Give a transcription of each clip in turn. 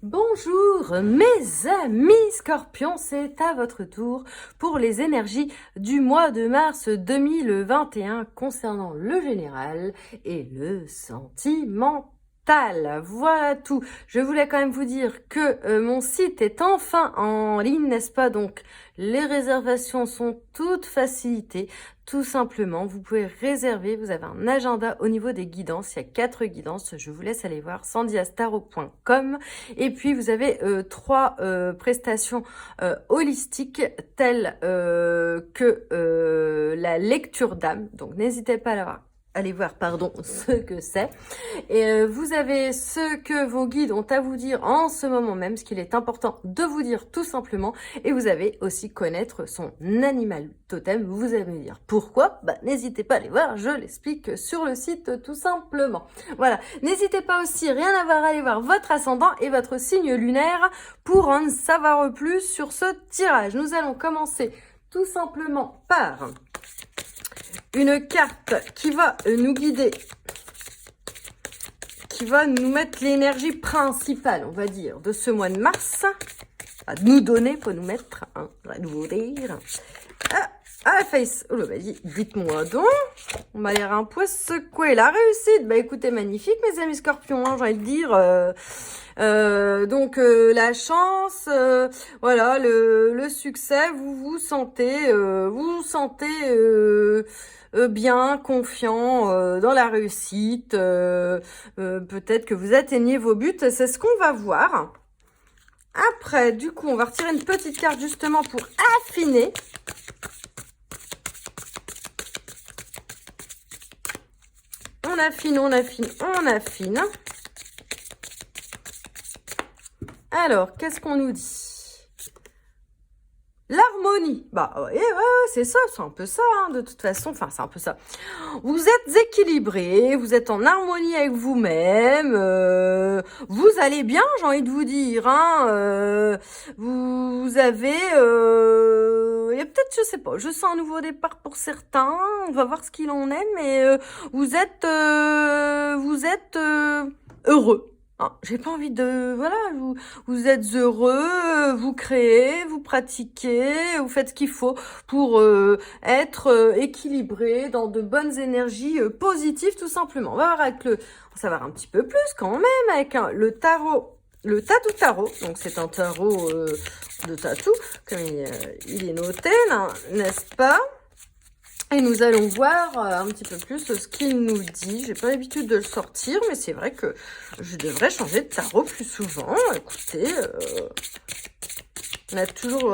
Bonjour mes amis Scorpions, c'est à votre tour pour les énergies du mois de mars 2021 concernant le général et le sentimental. Voilà tout. Je voulais quand même vous dire que mon site est enfin en ligne, n'est-ce pas? Donc les réservations sont toutes facilitées. Tout simplement, vous pouvez réserver, vous avez un agenda au niveau des guidances, il y a 4 guidances, je vous laisse aller voir, sandyastaro.com. Et puis vous avez 3 prestations holistiques telles que la lecture d'âme, donc n'hésitez pas à aller voir ce que c'est. Et vous avez ce que vos guides ont à vous dire en ce moment même, ce qu'il est important de vous dire tout simplement. Et vous avez aussi connaître son animal totem. Vous allez me dire pourquoi? N'hésitez pas à aller voir, je l'explique sur le site tout simplement. Voilà, n'hésitez pas aussi, rien à voir, à aller voir votre ascendant et votre signe lunaire pour en savoir plus sur ce tirage. Nous allons commencer tout simplement par une carte qui va nous guider, qui va nous mettre l'énergie principale, on va dire, de ce mois de mars. À nous donner, pas nous mettre, hein, à nous dire. Ah, la face. Oh, vas-y, dites-moi donc. On m'a l'air un peu secoué. La réussite, écoutez, magnifique, mes amis Scorpions, hein, j'ai envie de dire. Donc, la chance, voilà, le succès, vous vous sentez bien, confiant dans la réussite. Peut-être que vous atteignez vos buts. C'est ce qu'on va voir. Après, du coup, on va retirer une petite carte justement pour affiner. On affine, on affine, on affine. Alors, qu'est-ce qu'on nous dit? L'harmonie. Ouais, c'est ça, c'est un peu ça, hein, de toute façon. Enfin, c'est un peu ça. Vous êtes équilibré, vous êtes en harmonie avec vous-même. Vous allez bien, j'ai envie de vous dire. Hein, vous avez... il y a peut-être, je sais pas, je sens un nouveau départ pour certains. On va voir ce qu'il en est, mais vous êtes heureux. Ah, j'ai pas envie de... Voilà, vous êtes heureux, vous créez, vous pratiquez, vous faites ce qu'il faut pour être équilibré dans de bonnes énergies positives, tout simplement. On va voir avec on va savoir un petit peu plus quand même avec le tarot, le Tatou Tarot. Donc, c'est un tarot de tatou, comme il est noté, n'est-ce pas? Et nous allons voir un petit peu plus ce qu'il nous dit. J'ai pas l'habitude de le sortir, mais c'est vrai que je devrais changer de tarot plus souvent. Écoutez, on a toujours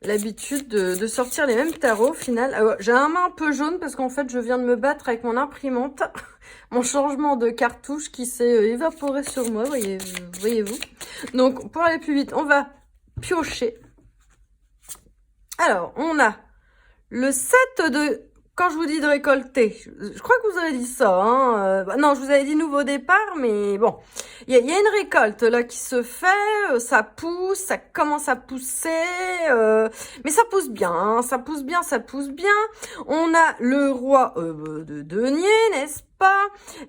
l'habitude de sortir les mêmes tarots au final. J'ai un main un peu jaune parce qu'en fait, je viens de me battre avec mon imprimante. Mon changement de cartouche qui s'est évaporé sur moi, voyez-vous. Donc, pour aller plus vite, on va piocher. Alors, on a le 7 de... Quand je vous dis de récolter, je crois que vous avez dit ça. Hein, non, je vous avais dit nouveau départ, mais bon. Il y a une récolte là qui se fait, ça pousse, ça commence à pousser. Mais ça pousse bien, hein, ça pousse bien, ça pousse bien. On a le roi de denier, n'est-ce pas?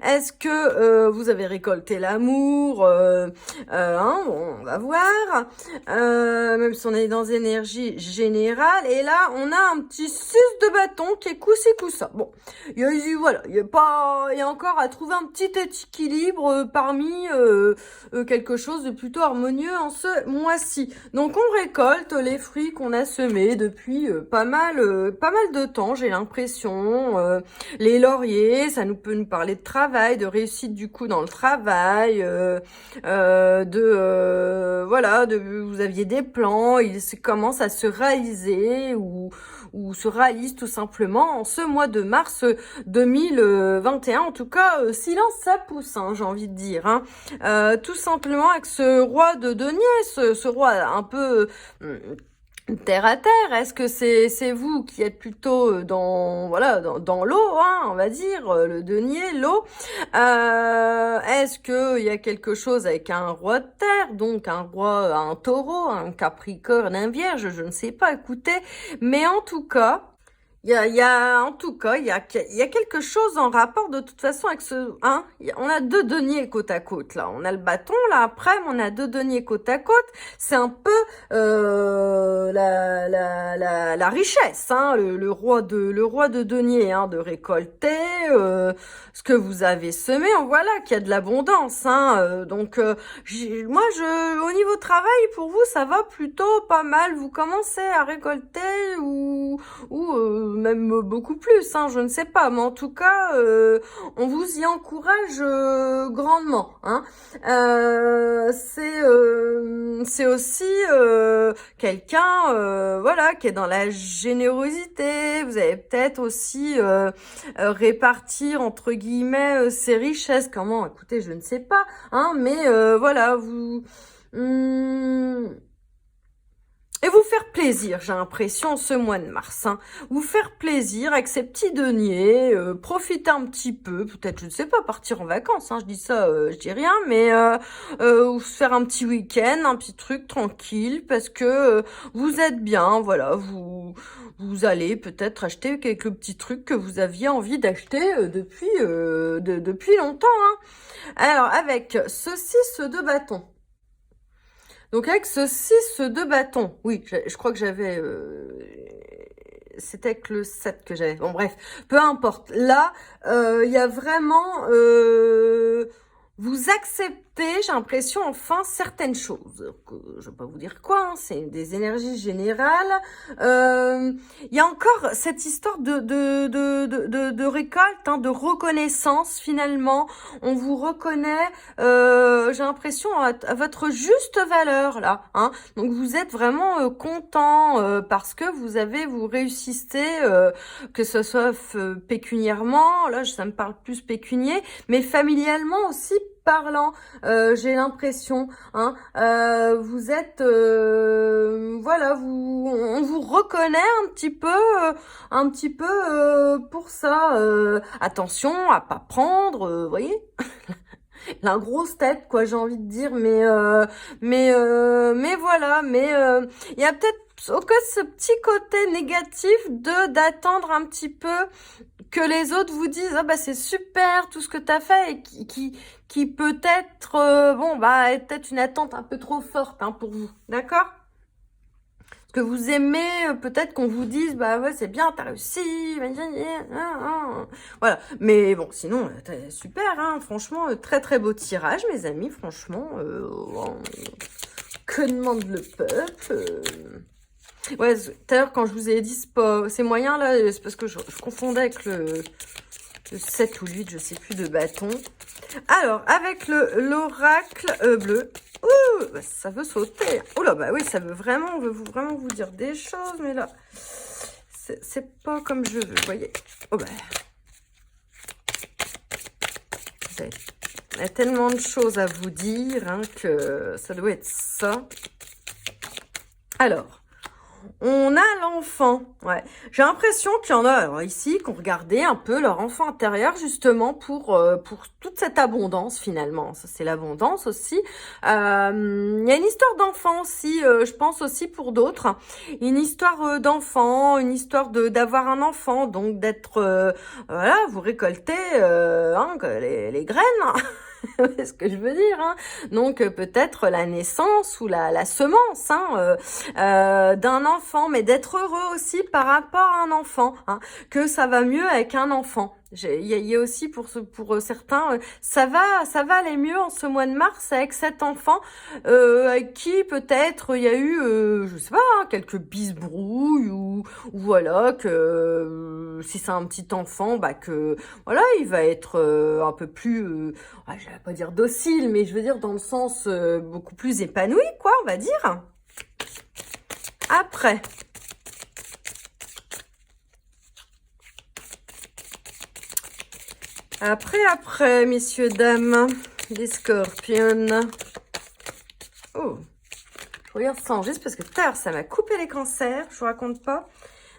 Est-ce que vous avez récolté l'amour? Hein, bon, on va voir. Même si on est dans énergie générale. Et là, on a un petit 6 de bâton qui est coup-ci, coup-ça. Bon, voilà, il y a encore à trouver un petit équilibre parmi quelque chose de plutôt harmonieux en ce mois-ci. Donc, on récolte les fruits qu'on a semés depuis pas mal de temps, j'ai l'impression. Les lauriers, ça peut nous parler de travail, de réussite du coup dans le travail, voilà, vous aviez des plans, ils commencent à se réaliser ou se réalisent tout simplement en ce mois de mars 2021. En tout cas, silence ça pousse, hein, j'ai envie de dire. Hein. Tout simplement avec ce roi de denier, ce roi un peu... terre à terre, est-ce que c'est vous qui êtes plutôt dans l'eau, hein, on va dire, le denier, l'eau. Est-ce que il y a quelque chose avec un roi de terre, donc un roi, un taureau, un capricorne, un vierge, je ne sais pas, écoutez, mais en tout cas, En tout cas, il y a quelque chose en rapport de toute façon avec ce, hein. On a deux deniers côte à côte, là. On a le bâton, là, après, mais on a deux deniers côte à côte. C'est un peu, la richesse, hein, le roi de denier, hein, de récolter, ce que vous avez semé. Voilà, qu'il y a de l'abondance, hein. Donc, moi, au niveau travail, pour vous, ça va plutôt pas mal. Vous commencez à récolter ou même beaucoup plus, hein, je ne sais pas, mais en tout cas, on vous y encourage grandement, hein. C'est aussi quelqu'un, voilà, qui est dans la générosité. Vous allez peut-être aussi répartir entre guillemets ses richesses. Comment? Écoutez, je ne sais pas, hein, mais voilà, vous. hum, et vous faire plaisir, j'ai l'impression, ce mois de mars. Hein. Vous faire plaisir avec ces petits deniers, profiter un petit peu, peut-être, je ne sais pas, partir en vacances, hein, je dis ça, je dis rien, mais ou se faire un petit week-end, un petit truc tranquille, parce que vous êtes bien, voilà, vous allez peut-être acheter quelques petits trucs que vous aviez envie d'acheter depuis longtemps. Hein. Alors, avec ce 6 de bâton. Donc avec ce 6 de bâton, oui, je crois que j'avais... c'était avec le 7 que j'avais. Bon bref, peu importe. Là, il y a vraiment... vous acceptez, j'ai l'impression, enfin, certaines choses. Je vais pas vous dire quoi, hein, c'est des énergies générales. Il y a encore cette histoire de récolte, hein, de reconnaissance, finalement. On vous reconnaît, j'ai l'impression, à votre juste valeur, là. Hein. Donc, vous êtes vraiment content parce que vous réussissez, que ce soit pécuniairement, là, ça me parle plus pécunier, mais familialement aussi, parlant, j'ai l'impression, hein, vous êtes, voilà, on vous reconnaît un petit peu pour ça. Attention à pas prendre, voyez, la grosse tête, quoi, j'ai envie de dire, mais voilà, mais il y a peut-être que ce petit côté négatif d'attendre un petit peu que les autres vous disent ah bah c'est super tout ce que t'as fait et qui peut être bon bah est peut-être une attente un peu trop forte hein, pour vous, d'accord? Parce que vous aimez peut-être qu'on vous dise bah ouais c'est bien t'as réussi, voilà. Mais bon sinon super hein, franchement très très beau tirage mes amis, franchement que demande le peuple Ouais, tout à l'heure, quand je vous ai dit c'est moyen, là, c'est parce que je confondais avec le 7 ou le 8, je sais plus, de bâton. Alors, avec l'oracle bleu. Ouh, bah, ça veut sauter. Oh là, bah oui, ça veut vraiment, vraiment vous dire des choses, mais là, c'est pas comme je veux, vous voyez. Oh bah. Il y a tellement de choses à vous dire hein, que ça doit être ça. Alors. On a l'enfant, ouais. J'ai l'impression qu'il y en a alors, ici qui ont regardé un peu leur enfant intérieur justement pour toute cette abondance finalement. Ça c'est l'abondance aussi. Il y a une histoire d'enfant aussi, je pense aussi pour d'autres. Une histoire d'enfant, une histoire d'avoir un enfant, donc d'être voilà, vous récoltez hein, les graines. C'est ce que je veux dire. Hein. Donc peut-être la naissance ou la semence hein, d'un enfant, mais d'être heureux aussi par rapport à un enfant, hein, que ça va mieux avec un enfant. Il y a aussi pour certains, ça va aller mieux en ce mois de mars avec cet enfant avec qui peut-être il y a eu, je sais pas, hein, quelques bisbrouilles ou voilà que si c'est un petit enfant, bah que voilà il va être un peu plus, je vais pas dire docile, mais je veux dire dans le sens beaucoup plus épanoui, quoi, on va dire. Après. Après, messieurs, dames, les scorpions. Oh, je regarde ça en juste parce que tout à l'heure, ça m'a coupé les cancers, je vous raconte pas.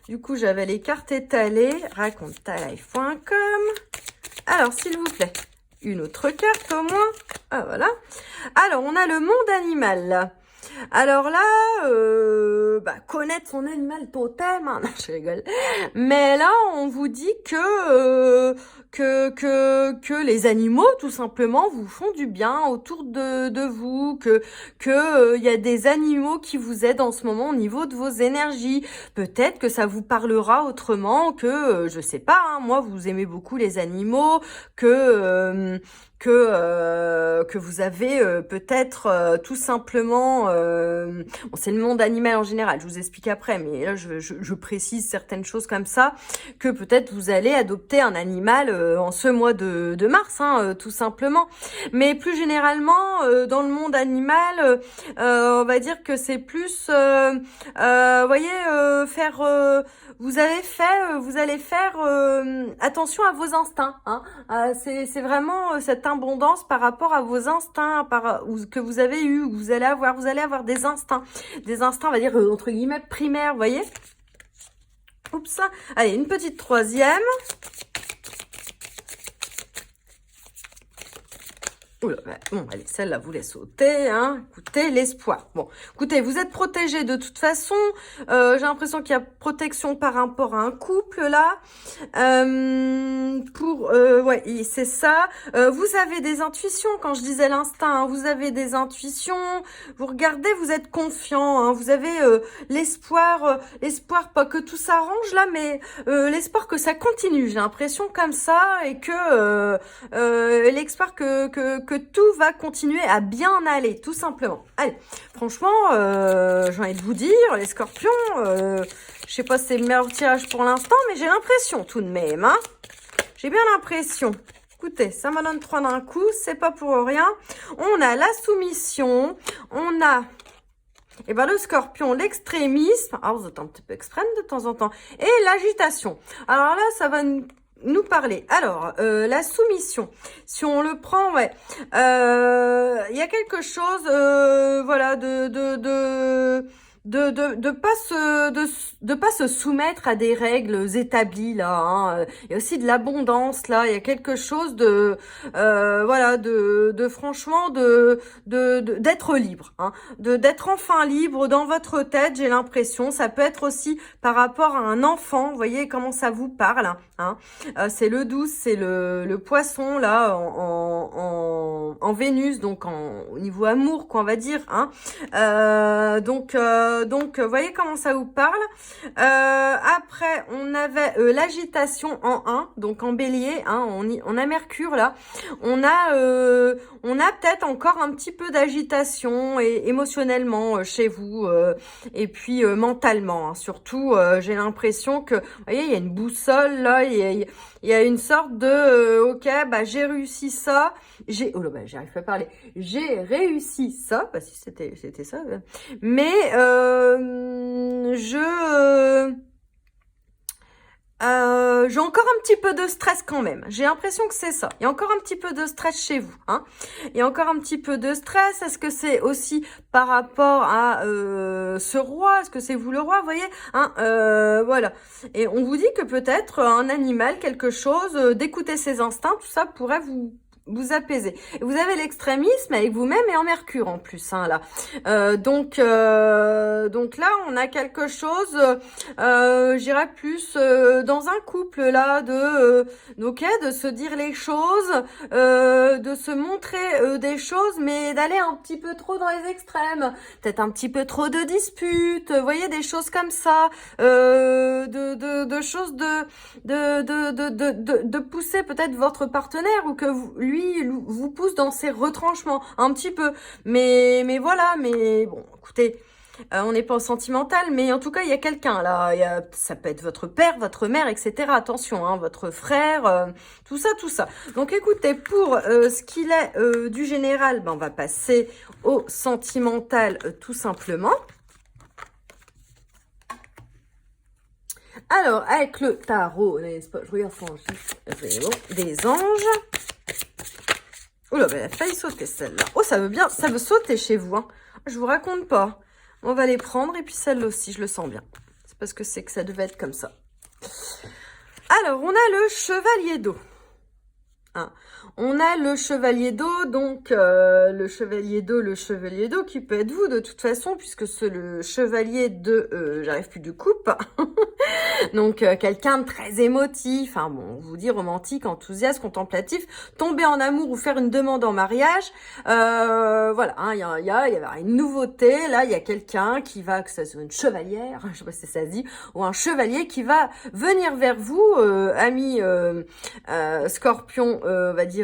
Du coup, j'avais les cartes étalées, racontetalife.com. Alors, s'il vous plaît, une autre carte au moins. Ah, voilà. Alors, on a le monde animal. Alors là, connaître son animal totem, hein, non, je rigole. Mais là, on vous dit que les animaux, tout simplement, vous font du bien autour de vous, y a des animaux qui vous aident en ce moment au niveau de vos énergies. Peut-être que ça vous parlera autrement que, je sais pas, hein, moi, vous aimez beaucoup les animaux, que vous avez peut-être tout simplement, bon, c'est le monde animal en général, je vous explique après, mais là je précise certaines choses comme ça, que peut-être vous allez adopter un animal en ce mois de mars, hein, tout simplement. Mais plus généralement, dans le monde animal, on va dire que c'est plus, voyez, vous allez faire attention à vos instincts, hein. C'est vraiment cette abondance par rapport à vos instincts que vous avez eu, vous allez avoir des instincts, on va dire entre guillemets primaires, vous voyez. Oups, allez, une petite troisième. Oula, bon, allez, celle-là, vous laisse sauter, hein. Écoutez, l'espoir. Bon, écoutez, vous êtes protégés de toute façon. J'ai l'impression qu'il y a protection par rapport à un couple, là. Ouais, c'est ça. Vous avez des intuitions, quand je disais l'instinct, hein, vous avez des intuitions. Vous regardez, vous êtes confiant, hein, vous avez l'espoir, pas que tout s'arrange, là, mais l'espoir que ça continue. J'ai l'impression comme ça, et que l'espoir que tout va continuer à bien aller, tout simplement. Allez, franchement, j'ai envie de vous dire, les scorpions, je sais pas si c'est le meilleur tirage pour l'instant, mais j'ai l'impression tout de même, hein. J'ai bien l'impression. Écoutez, ça me donne 3 d'un coup, c'est pas pour rien. On a la soumission, on a le scorpion, l'extrémisme, alors vous êtes un petit peu extrême de temps en temps, et l'agitation. Alors là, ça va nous parler. Alors, la soumission, si on le prend, ouais, il y a quelque chose, voilà, de pas se soumettre à des règles établies, là, hein. Il y a aussi de l'abondance, là, il y a quelque chose de voilà, de franchement d'être libre, hein, d'être enfin libre dans votre tête. J'ai l'impression, ça peut être aussi par rapport à un enfant, vous voyez comment ça vous parle, hein. C'est le 12, c'est le poisson, là, en Vénus, donc au niveau amour, quoi, on va dire, hein. Donc, voyez comment ça vous parle. Après, on avait l'agitation en 1, donc en bélier, hein, on a Mercure, là. On a peut-être encore un petit peu d'agitation et émotionnellement chez vous, et puis mentalement, hein, surtout, j'ai l'impression que, vous voyez, il y a une boussole, là, il y a une sorte de, ok, j'ai réussi ça, j'arrive pas à parler, j'ai réussi ça, si c'était ça, mais j'ai encore un petit peu de stress quand même. J'ai l'impression que c'est ça. Il y a encore un petit peu de stress chez vous, hein. Il y a encore un petit peu de stress. Est-ce que c'est aussi par rapport à ce roi? Est-ce que c'est vous le roi, vous voyez, hein, voilà. Et on vous dit que peut-être un animal, quelque chose, d'écouter ses instincts, tout ça pourrait vous apaiser. Et vous avez l'extrémisme avec vous-même et en Mercure en plus, hein, là. Donc là, on a quelque chose, j'irais plus dans un couple, là, de se dire les choses, de se montrer des choses, mais d'aller un petit peu trop dans les extrêmes. Peut-être un petit peu trop de disputes, vous voyez, des choses comme ça, de choses de pousser peut-être votre partenaire, ou que lui vous pousse dans ses retranchements un petit peu, mais voilà, mais bon, écoutez, on n'est pas en sentimental, mais en tout cas il y a quelqu'un là, ça peut être votre père, votre mère, etc. Attention, hein, votre frère, tout ça. Donc écoutez, pour ce qu'il est du général, on va passer au sentimental, tout simplement. Alors, avec le tarot, n'est-ce pas, je regarde des anges. Oula, elle a failli sauter celle-là. Oh, ça veut sauter chez vous, hein. Je vous raconte pas. On va les prendre, et puis celle-là aussi, je le sens bien. C'est parce que c'est que ça devait être comme ça. Alors, on a le chevalier d'eau. Hein. On a le chevalier d'eau, donc le chevalier d'eau qui peut être vous de toute façon, puisque c'est le chevalier de, j'arrive plus du coupe, donc quelqu'un de très émotif, hein, bon, on vous dit romantique, enthousiaste, contemplatif, tomber en amour ou faire une demande en mariage, voilà, hein, il y a une nouveauté, là il y a quelqu'un qui va, que ça soit une chevalière, je sais pas si ça se dit, ou un chevalier qui va venir vers vous, ami Scorpion, on va dire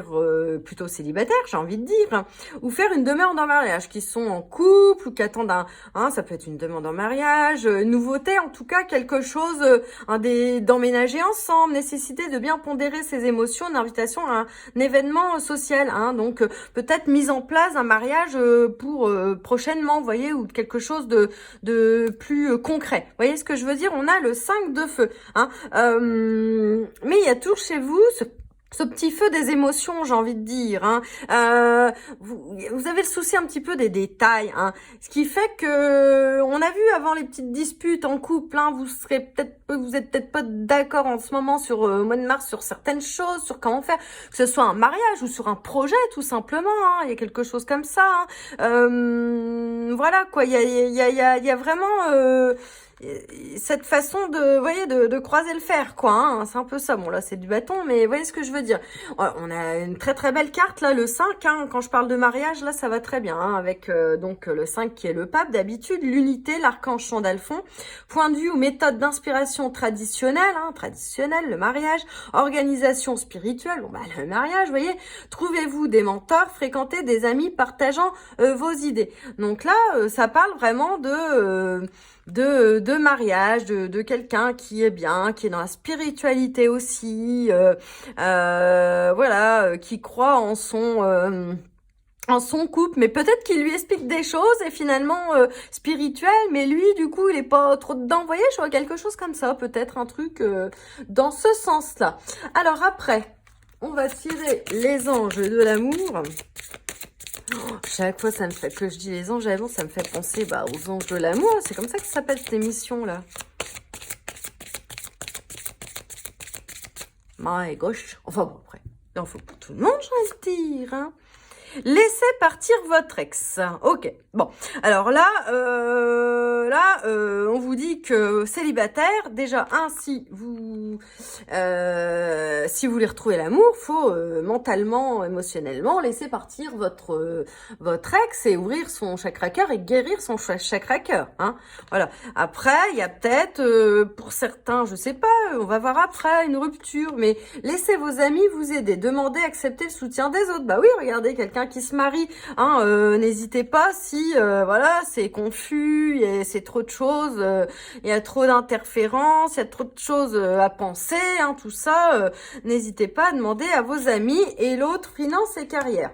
plutôt célibataire, j'ai envie de dire, ou faire une demande en mariage, qui sont en couple ou qui attendent ça peut être une demande en mariage, nouveauté en tout cas, quelque chose, d'emménager ensemble, nécessité de bien pondérer ses émotions, une invitation à un événement social, hein, donc peut-être mise en place un mariage pour prochainement, vous voyez, ou quelque chose de plus concret. Vous voyez ce que je veux dire? On a le 5 de feu, hein, mais il y a toujours chez vous ce petit feu des émotions, j'ai envie de dire, hein. Vous avez le souci un petit peu des détails, hein. Ce qui fait que, on a vu avant les petites disputes en couple, hein, vous êtes peut-être pas d'accord en ce moment sur au mois de mars sur certaines choses, sur comment faire, que ce soit un mariage ou sur un projet tout simplement, hein. Il y a quelque chose comme ça, hein. Voilà quoi, il y a vraiment cette façon de, vous voyez, de croiser le fer, quoi, hein, c'est un peu ça. Bon, là, c'est du bâton, mais vous voyez ce que je veux dire. On a une très très belle carte, là, le 5, hein, quand je parle de mariage, là, ça va très bien, hein, avec donc le 5 qui est le pape, d'habitude, l'unité, l'archange Chandalphon, point de vue ou méthode d'inspiration traditionnelle, hein, le mariage, organisation spirituelle, bon, bah, le mariage, vous voyez, trouvez-vous des mentors, fréquentez des amis partageant vos idées. Donc là, ça parle vraiment de mariage, de quelqu'un qui est bien, qui est dans la spiritualité aussi, voilà, qui croit en son couple, mais peut-être qu'il lui explique des choses et finalement spirituelles, mais lui du coup il est pas trop dedans, vous voyez, je vois quelque chose comme ça, peut-être un truc dans ce sens-là. Alors après, on va tirer les anges de l'amour. Chaque fois, ça me fait que je dis les anges de l'amour, ça me fait penser aux anges de l'amour. C'est comme ça que ça s'appelle cette émission-là. Et gauche. Enfin bon, après, il en faut pour tout le monde, j'ai envie de dire, hein. Laissez partir votre ex. Ok. Bon. Alors là, on vous dit que célibataire, déjà, si vous voulez retrouver l'amour, faut mentalement, émotionnellement, laisser partir votre ex et ouvrir son chakra cœur et guérir son chakra cœur. Hein. Voilà. Après, il y a peut-être, pour certains, je sais pas, on va voir après, une rupture, mais laissez vos amis vous aider, demandez, accepter le soutien des autres. Bah oui, regardez, quelqu'un qui se marie, hein, n'hésitez pas si voilà, c'est confus, c'est trop de choses, il y a trop d'interférences, il y a trop de choses à penser, hein, tout ça, n'hésitez pas à demander à vos amis. Et l'autre, finance et carrière.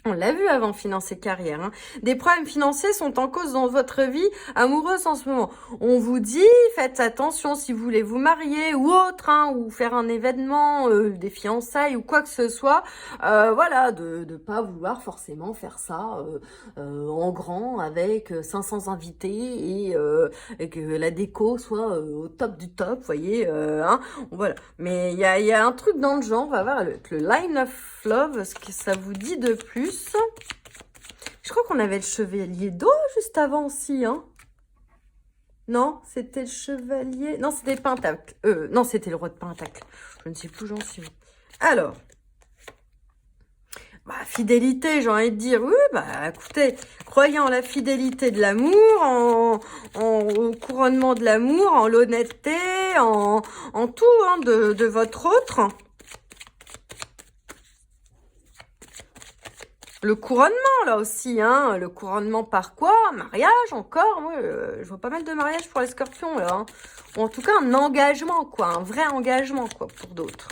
On l'a vu avant, finance et carrière. Hein. Des problèmes financiers sont en cause dans votre vie amoureuse en ce moment. On vous dit, faites attention si vous voulez vous marier ou autre, hein, ou faire un événement, des fiançailles ou quoi que ce soit. Voilà, de pas vouloir forcément faire ça en grand avec 500 invités et que la déco soit au top du top, vous voyez. Hein, voilà. Mais il y a un truc dans le genre, on va voir le line of love, ce que ça vous dit de plus. Je crois qu'on avait le chevalier d'eau juste avant aussi, hein. Non, c'était le chevalier... Non, c'était le pentacle. Non, c'était le roi de pentacle. Je ne sais plus, j'en suis. Alors, fidélité, j'ai envie de dire. Oui, écoutez, croyez en la fidélité de l'amour, au couronnement de l'amour, en l'honnêteté, en tout, hein, de votre autre. Le couronnement, là aussi, hein. Le couronnement par quoi? Mariage, encore. Moi, je vois pas mal de mariages pour les scorpions, là. Hein. Ou en tout cas, un engagement, quoi. Un vrai engagement, quoi, pour d'autres.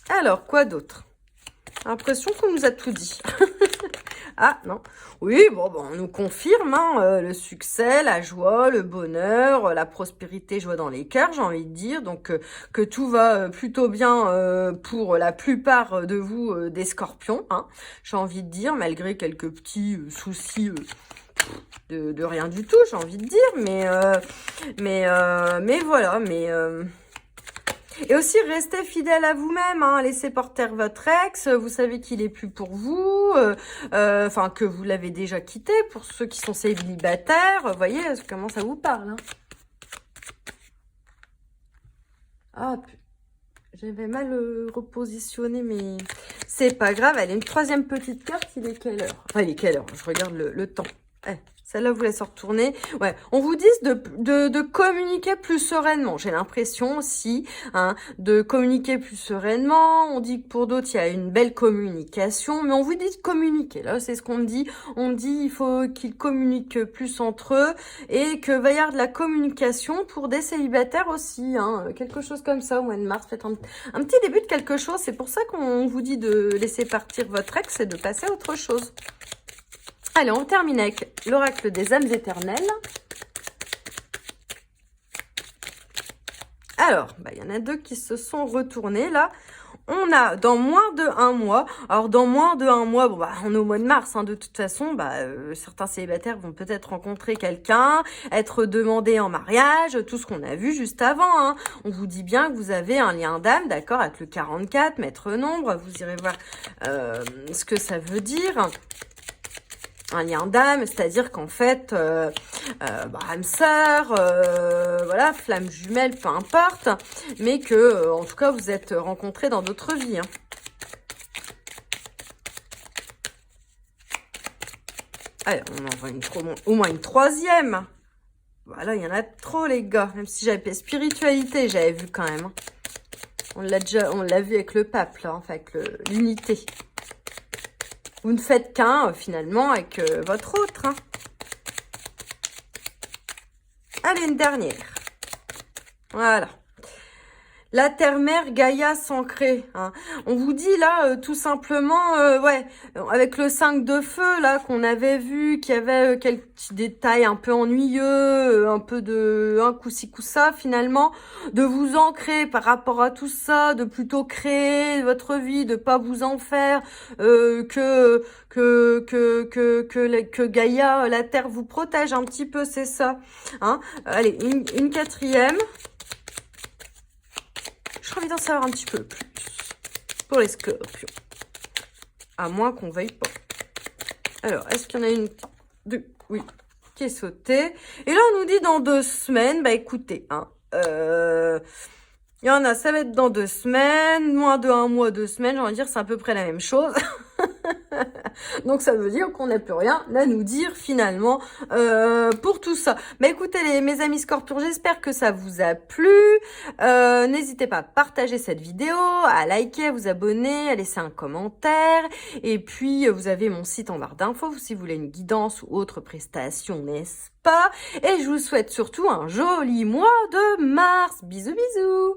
Alors, quoi d'autre? L'impression qu'on nous a tout dit. Ah, non. Oui, bon, on nous confirme hein, le succès, la joie, le bonheur, la prospérité, joie dans les cœurs, j'ai envie de dire. Donc, que tout va plutôt bien pour la plupart de vous, des scorpions, hein, j'ai envie de dire, malgré quelques petits soucis de rien du tout, j'ai envie de dire, mais voilà, et aussi, restez fidèle à vous-même, hein, laissez porter votre ex, vous savez qu'il est plus pour vous, enfin, que vous l'avez déjà quitté, pour ceux qui sont célibataires, vous voyez comment ça vous parle, hein. Ah, j'avais mal repositionné, mais c'est pas grave, elle est une troisième petite carte, il est quelle heure? Enfin, il est quelle heure? Je regarde le temps. Eh, celle-là, vous laisse retourner. Ouais, on vous dit de communiquer plus sereinement. J'ai l'impression aussi, hein, de communiquer plus sereinement. On dit que pour d'autres, il y a une belle communication, mais on vous dit de communiquer. Là, c'est ce qu'on dit. On dit il faut qu'ils communiquent plus entre eux et que va y avoir de la communication pour des célibataires aussi, hein. Quelque chose comme ça au mois de mars. Faites un petit début de quelque chose. C'est pour ça qu'on vous dit de laisser partir votre ex et de passer à autre chose. Allez, on termine avec l'oracle des âmes éternelles. Alors, il y en a deux qui se sont retournés là. On a dans moins de 1 mois. Alors, dans moins de 1 mois, bon, on est au mois de mars. Hein, de toute façon, certains célibataires vont peut-être rencontrer quelqu'un, être demandés en mariage, tout ce qu'on a vu juste avant. Hein. On vous dit bien que vous avez un lien d'âme, d'accord, avec le 44, maître nombre. Vous irez voir ce que ça veut dire. Un lien d'âme, c'est-à-dire qu'en fait, âme sœur, voilà, flamme jumelle, peu importe, mais que, en tout cas, vous êtes rencontrés dans d'autres vies. Hein. Allez, on en voit au moins une troisième. Voilà, il y en a trop, les gars. Même si j'avais fait spiritualité, j'avais vu quand même. Hein. On l'a vu avec le pape, là, enfin, avec l'unité. Vous ne faites qu'un, finalement, avec votre autre. Hein. Allez, une dernière. Voilà. La terre-mère Gaïa s'ancrée. Hein. On vous dit là, tout simplement, ouais, avec le 5 de feu, là, qu'on avait vu, qu'il y avait quelques petits détails un peu ennuyeux, un peu de un coup-ci, coup-ça, finalement, de vous ancrer par rapport à tout ça, de plutôt créer votre vie, de pas vous en faire, que Gaïa, la terre, vous protège un petit peu, c'est ça. Hein. Allez, une quatrième. J'ai envie d'en savoir un petit peu plus pour les scorpions. À moins qu'on veuille pas. Alors, est-ce qu'il y en a une, deux, oui, qui est sautée. Et là, on nous dit dans 2 semaines, écoutez, hein, il y en a, ça va être dans 2 semaines, moins de 1 mois, 2 semaines, j'ai envie de dire, c'est à peu près la même chose. Donc ça veut dire qu'on n'a plus rien à nous dire finalement pour tout ça. Écoutez mes amis scorpions, j'espère que ça vous a plu. N'hésitez pas à partager cette vidéo, à liker, à vous abonner, à laisser un commentaire. Et puis vous avez mon site en barre d'infos si vous voulez une guidance ou autre prestation, n'est-ce pas? Et je vous souhaite surtout un joli mois de mars. Bisous bisous.